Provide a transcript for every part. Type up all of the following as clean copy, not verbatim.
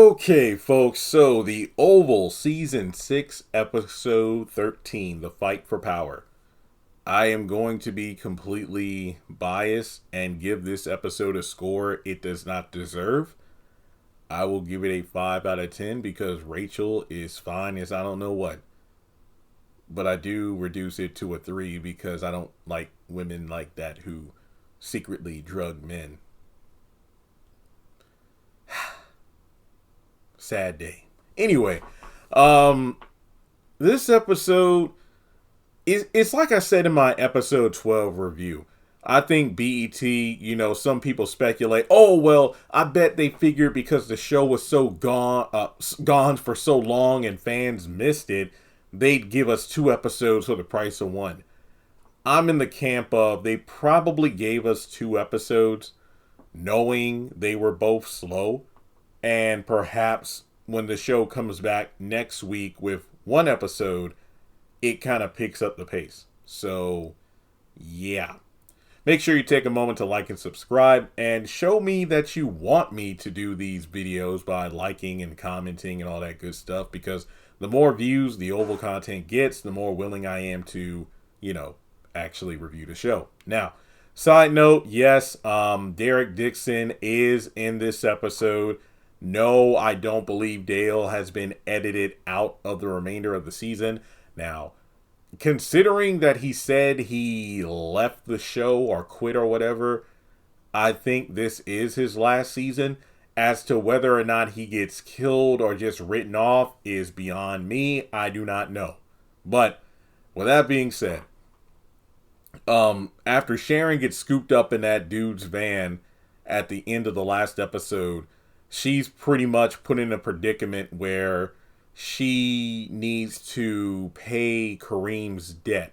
Okay, folks, so the Oval Season 6, Episode 13, The Fight for Power. I am going to be completely biased and give this episode a score it does not deserve. I will give it a 5 out of 10 because Rachel is fine as I don't know what. But I do reduce it to a 3 because I don't like women like that who secretly drug men. Sad day. Anyway, this episode it's like I said in my episode 12 review. I think BET, some people speculate, oh well, I bet they figured because the show was so gone for so long and fans missed it, they'd give us 2 episodes for the price of 1. I'm in the camp of they probably gave us 2 episodes knowing they were both slow. And perhaps when the show comes back next week with 1 episode, it kind of picks up the pace. So, yeah. Make sure you take a moment to like and subscribe and show me that you want me to do these videos by liking and commenting and all that good stuff. Because the more views the Oval content gets, the more willing I am to, actually review the show. Now, side note, yes, Derek Dixon is in this episode. No, I don't believe Dale has been edited out of the remainder of the season. Now, considering that he said he left the show or quit or whatever, I think this is his last season. As to whether or not he gets killed or just written off is beyond me. I do not know. But with that being said, after Sharon gets scooped up in that dude's van at the end of the last episode, she's pretty much put in a predicament where she needs to pay Kareem's debt.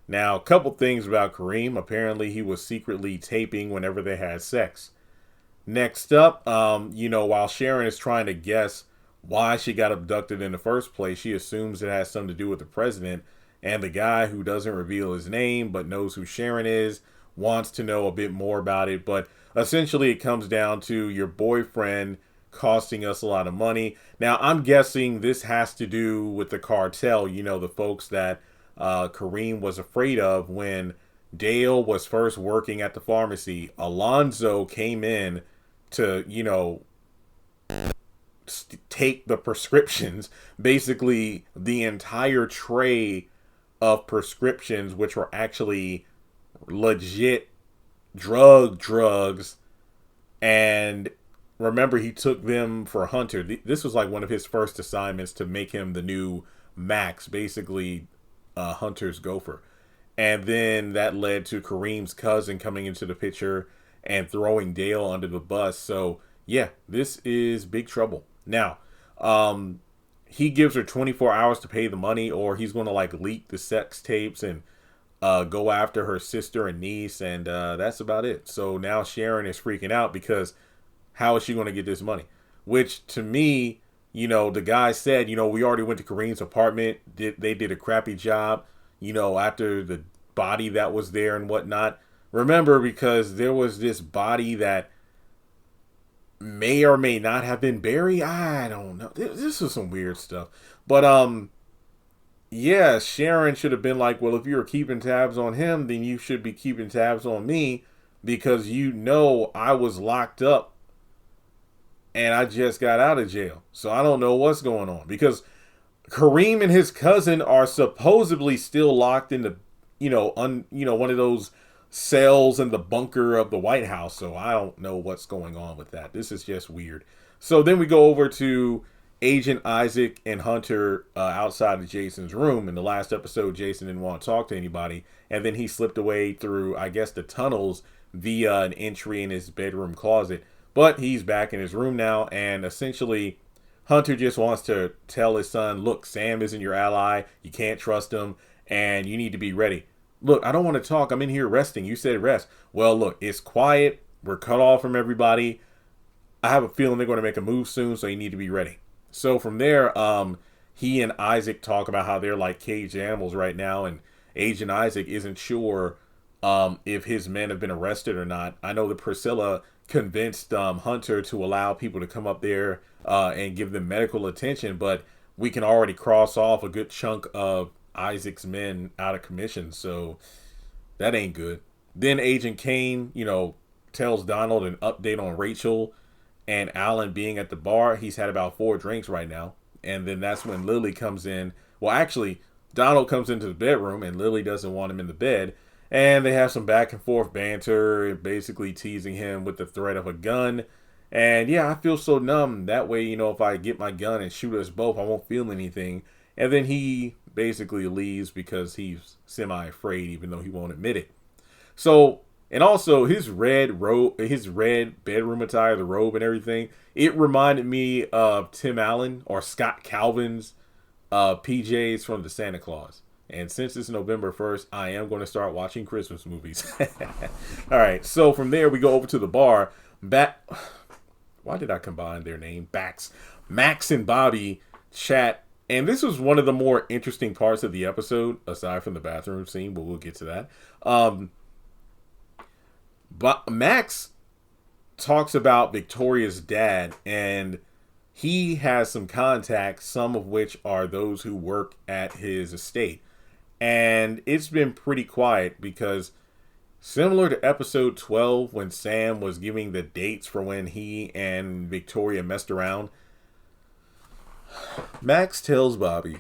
Now, a couple things about Kareem. Apparently, he was secretly taping whenever they had sex. Next up, while Sharon is trying to guess why she got abducted in the first place, she assumes it has something to do with the president. And the guy who doesn't reveal his name but knows who Sharon is wants to know a bit more about it. But essentially, it comes down to your boyfriend costing us a lot of money. Now, I'm guessing this has to do with the cartel, the folks that Kareem was afraid of when Dale was first working at the pharmacy. Alonzo came in to, take the prescriptions, basically the entire tray of prescriptions, which were actually legit drugs. And remember, he took them for Hunter. This was like one of his first assignments to make him the new Max, basically Hunter's gopher. And then that led to Kareem's cousin coming into the picture and throwing Dale under the bus. So, yeah, this is big trouble. Now, he gives her 24 hours to pay the money, or he's going to leak the sex tapes and go after her sister and niece, and that's about it. So now Sharon is freaking out because how is she going to get this money? Which, to me, the guy said, we already went to Kareem's apartment. They did a crappy job, after the body that was there and whatnot. Remember, because there was this body that may or may not have been buried. I don't know. This is some weird stuff. But, yeah, Sharon should have been like, well, if you're keeping tabs on him, then you should be keeping tabs on me because I was locked up and I just got out of jail. So I don't know what's going on because Kareem and his cousin are supposedly still locked in the, one of those cells in the bunker of the White House. So I don't know what's going on with that. This is just weird. So then we go over to Agent Isaac and Hunter outside of Jason's room. In the last episode, Jason didn't want to talk to anybody. And then he slipped away through, I guess, the tunnels via an entry in his bedroom closet. But he's back in his room now. And essentially, Hunter just wants to tell his son, look, Sam isn't your ally. You can't trust him. And you need to be ready. Look, I don't want to talk. I'm in here resting. You said rest. Well, look, it's quiet. We're cut off from everybody. I have a feeling they're going to make a move soon, so you need to be ready. So from there, he and Isaac talk about how they're like caged animals right now, and Agent Isaac isn't sure if his men have been arrested or not. I know that Priscilla convinced Hunter to allow people to come up there and give them medical attention, but we can already cross off a good chunk of Isaac's men out of commission, so that ain't good. Then Agent Kane, tells Donald an update on Rachel and Alan being at the bar. He's had about 4 drinks right now. And then that's when Lily comes in. Well, actually, Donald comes into the bedroom and Lily doesn't want him in the bed. And they have some back and forth banter, basically teasing him with the threat of a gun. And yeah, I feel so numb. That way, if I get my gun and shoot us both, I won't feel anything. And then he basically leaves because he's semi-afraid, even though he won't admit it. So, and also his red bedroom attire, the robe and everything, it reminded me of Tim Allen or Scott Calvin's PJs from the Santa Claus. And since it's November 1st, I am going to start watching Christmas movies. All right, so from there we go over to the bar. Why did I combine their name? Max and Bobby chat. And this was one of the more interesting parts of the episode, aside from the bathroom scene, but we'll get to that. But Max talks about Victoria's dad, and he has some contacts, some of which are those who work at his estate. And it's been pretty quiet because, similar to episode 12 when Sam was giving the dates for when he and Victoria messed around, Max tells Bobby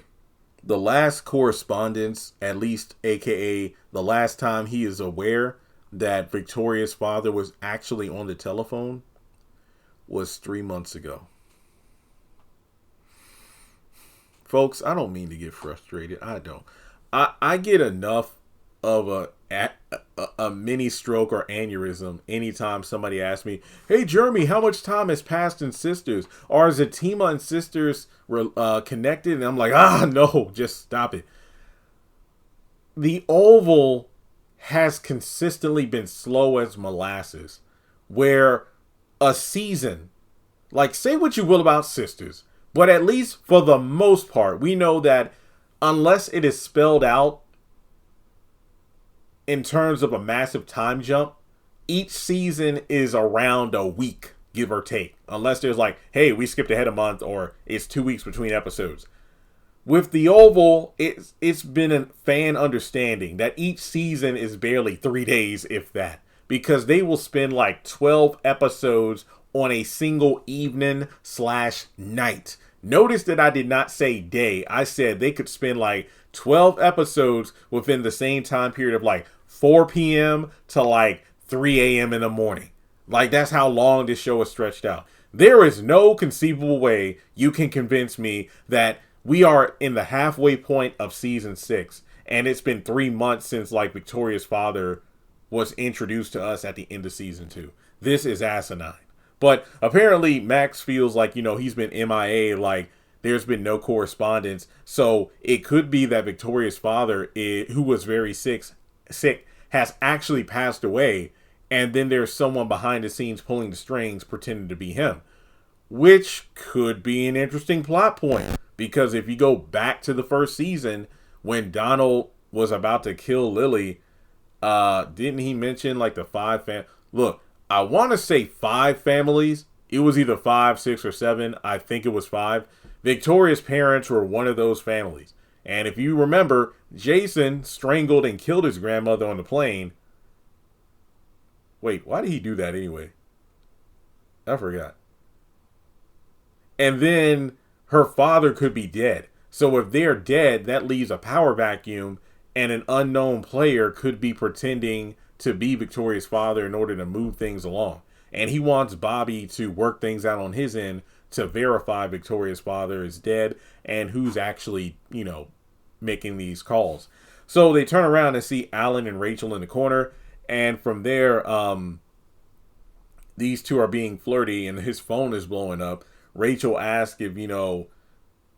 the last correspondence, at least aka the last time he is aware that Victoria's father was actually on the telephone, was 3 months ago. Folks, I don't mean to get frustrated. I don't. I get enough of a mini stroke or aneurysm anytime somebody asks me, "Hey Jeremy, how much time has passed in Sisters? Or is Atima and Sisters connected?" And I'm like, no, just stop it. The Oval has consistently been slow as molasses, where a season, like, say what you will about Sisters, but at least for the most part, we know that unless it is spelled out in terms of a massive time jump, each season is around a week, give or take. Unless there's like, hey, we skipped ahead a month, or it's 2 weeks between episodes. With the Oval, it's been a fan understanding that each season is barely 3 days, if that. Because they will spend like 12 episodes on a single evening/night. Notice that I did not say day. I said they could spend like 12 episodes within the same time period of like 4 p.m. to like 3 a.m. in the morning. Like, that's how long this show is stretched out. There is no conceivable way you can convince me that we are in the halfway point of season 6 and it's been 3 months since like Victoria's father was introduced to us at the end of season 2. This is asinine. But apparently Max feels like, he's been MIA, like there's been no correspondence. So it could be that Victoria's father, who was very sick, has actually passed away. And then there's someone behind the scenes pulling the strings pretending to be him. Which could be an interesting plot point. Because if you go back to the first season, when Donald was about to kill Lily, didn't he mention like the 5 Look, I want to say 5 families. It was either 5, 6, or 7. I think it was 5. Victoria's parents were one of those families. And if you remember, Jason strangled and killed his grandmother on the plane. Wait, why did he do that anyway? I forgot. And then her father could be dead. So if they're dead, that leaves a power vacuum, and an unknown player could be pretending to be Victoria's father in order to move things along. And he wants Bobby to work things out on his end to verify Victoria's father is dead and who's actually, making these calls. So they turn around and see Alan and Rachel in the corner. And from there, these two are being flirty and his phone is blowing up. Rachel asks if,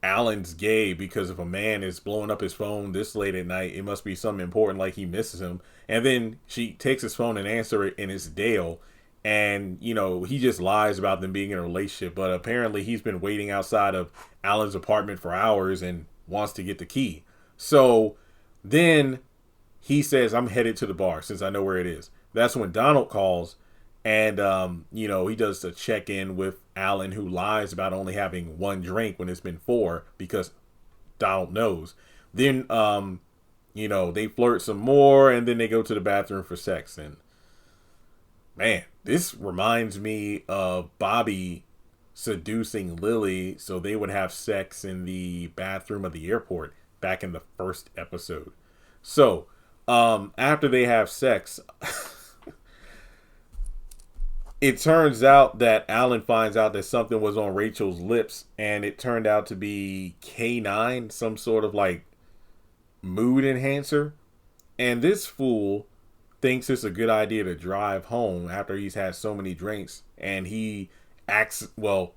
Alan's gay, because if a man is blowing up his phone this late at night, it must be something important, like he misses him. And then she takes his phone and answers it, and it's Dale. And, he just lies about them being in a relationship. But apparently he's been waiting outside of Alan's apartment for hours and wants to get the key. So then he says, I'm headed to the bar since I know where it is. That's when Donald calls. And, he does a check in with Alan, who lies about only having one drink when it's been four because Donald knows. Then, they flirt some more, and then they go to the bathroom for sex. And man, this reminds me of Bobby seducing Lily so they would have sex in the bathroom of the airport back in the first episode. So, after they have sex, it turns out that Alan finds out that something was on Rachel's lips, and it turned out to be K9, some sort of like mood enhancer. And this fool thinks it's a good idea to drive home after he's had so many drinks, and he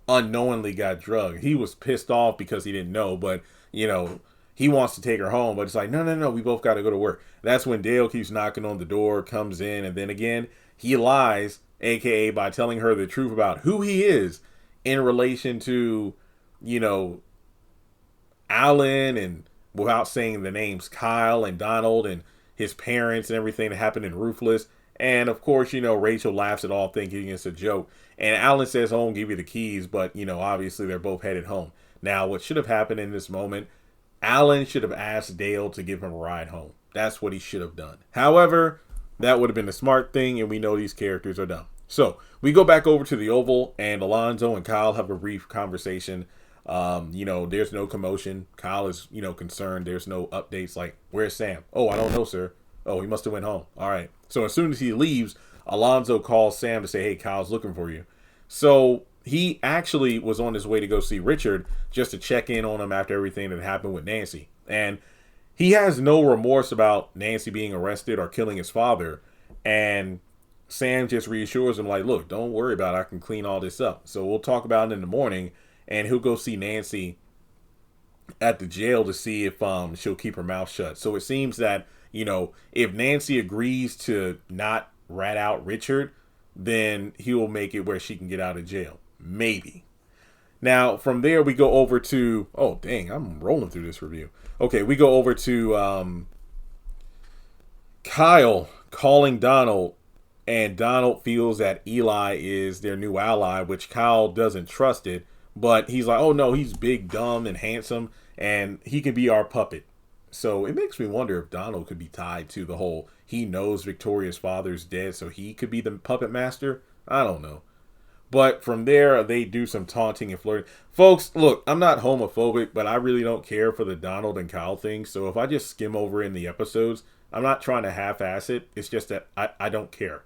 unknowingly got drugged. He was pissed off because he didn't know, but he wants to take her home, but it's like, no, we both got to go to work. That's when Dale keeps knocking on the door, comes in, and then again he lies, aka by telling her the truth about who he is in relation to Alan, and without saying the names Kyle and Donald and his parents and everything that happened in Ruthless. And of course, Rachel laughs it all, thinking it's a joke. And Alan says, home, give you the keys. But, obviously they're both headed home. Now, what should have happened in this moment, Alan should have asked Dale to give him a ride home. That's what he should have done. However, that would have been the smart thing, and we know these characters are dumb. So we go back over to the Oval, and Alonzo and Kyle have a brief conversation. There's no commotion. Kyle is, concerned. There's no updates like, where's Sam? Oh, I don't know, sir. Oh, he must have went home. All right. So as soon as he leaves, Alonzo calls Sam to say, hey, Kyle's looking for you. So he actually was on his way to go see Richard just to check in on him after everything that happened with Nancy. And he has no remorse about Nancy being arrested or killing his father. And Sam just reassures him like, look, don't worry about it. I can clean all this up. So we'll talk about it in the morning. And he'll go see Nancy at the jail to see if she'll keep her mouth shut. So it seems that, if Nancy agrees to not rat out Richard, then he will make it where she can get out of jail. Maybe. Now, from there, we go over to... Oh, dang, I'm rolling through this review. Okay, we go over to Kyle calling Donald, and Donald feels that Eli is their new ally, which Kyle doesn't trust it. But he's like, oh, no, he's big, dumb, and handsome, and he can be our puppet. So it makes me wonder if Donald could be tied to the whole, he knows Victoria's father's dead, so he could be the puppet master. I don't know. But from there, they do some taunting and flirting. Folks, look, I'm not homophobic, but I really don't care for the Donald and Kyle thing. So if I just skim over in the episodes, I'm not trying to half-ass it. It's just that I don't care.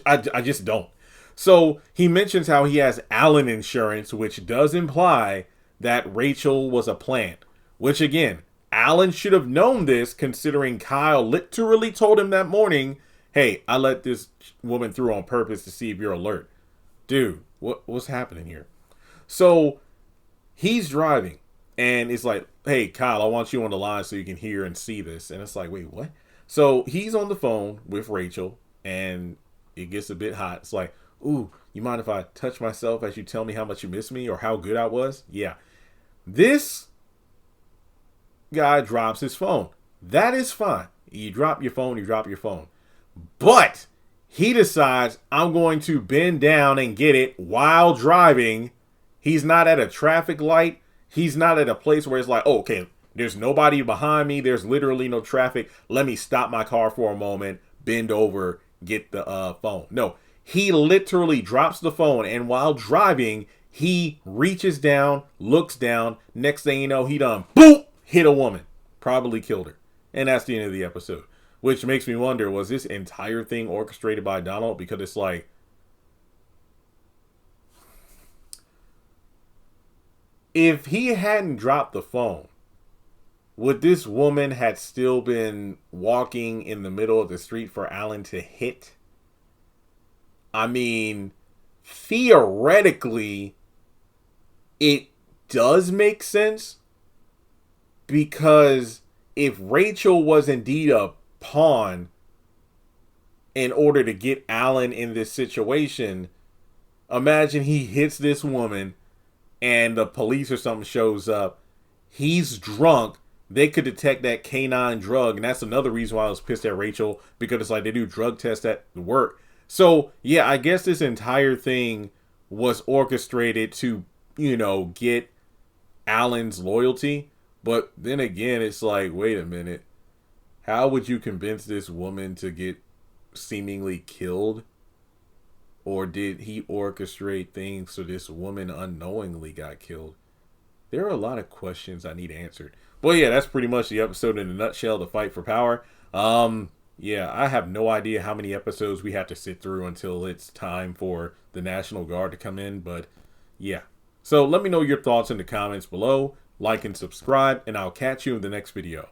I just don't. So he mentions how he has Allen insurance, which does imply that Rachel was a plant. Which again, Allen should have known this, considering Kyle literally told him that morning, hey, I let this woman through on purpose to see if you're alert. Dude, what's happening here? So he's driving, and it's like, hey, Kyle, I want you on the line so you can hear and see this. And it's like, wait, what? So he's on the phone with Rachel, and it gets a bit hot. It's like, ooh, you mind if I touch myself as you tell me how much you miss me or how good I was? Yeah. This guy drops his phone. That is fine. You drop your phone, you drop your phone. But he decides, I'm going to bend down and get it while driving. He's not at a traffic light. He's not at a place where it's like, oh, okay, there's nobody behind me. There's literally no traffic. Let me stop my car for a moment, bend over, get the phone. No, he literally drops the phone, and while driving, he reaches down, looks down. Next thing you know, he done, boop, hit a woman. Probably killed her. And that's the end of the episode. Which makes me wonder, was this entire thing orchestrated by Donald? Because it's like, if he hadn't dropped the phone, would this woman had still been walking in the middle of the street for Alan to hit? I mean, theoretically, it does make sense. Because if Rachel was indeed a pawn in order to get Alan in this situation, imagine he hits this woman and the police or something shows up. He's drunk. They could detect that canine drug. And that's another reason why I was pissed at Rachel, because it's like they do drug tests at work. So, yeah, I guess this entire thing was orchestrated to, get Alan's loyalty. But then again, it's like, wait a minute. How would you convince this woman to get seemingly killed? Or did he orchestrate things so this woman unknowingly got killed? There are a lot of questions I need answered. Well, yeah, that's pretty much the episode in a nutshell, the fight for power. Yeah, I have no idea how many episodes we have to sit through until it's time for the National Guard to come in, but yeah. So let me know your thoughts in the comments below. Like and subscribe, and I'll catch you in the next video.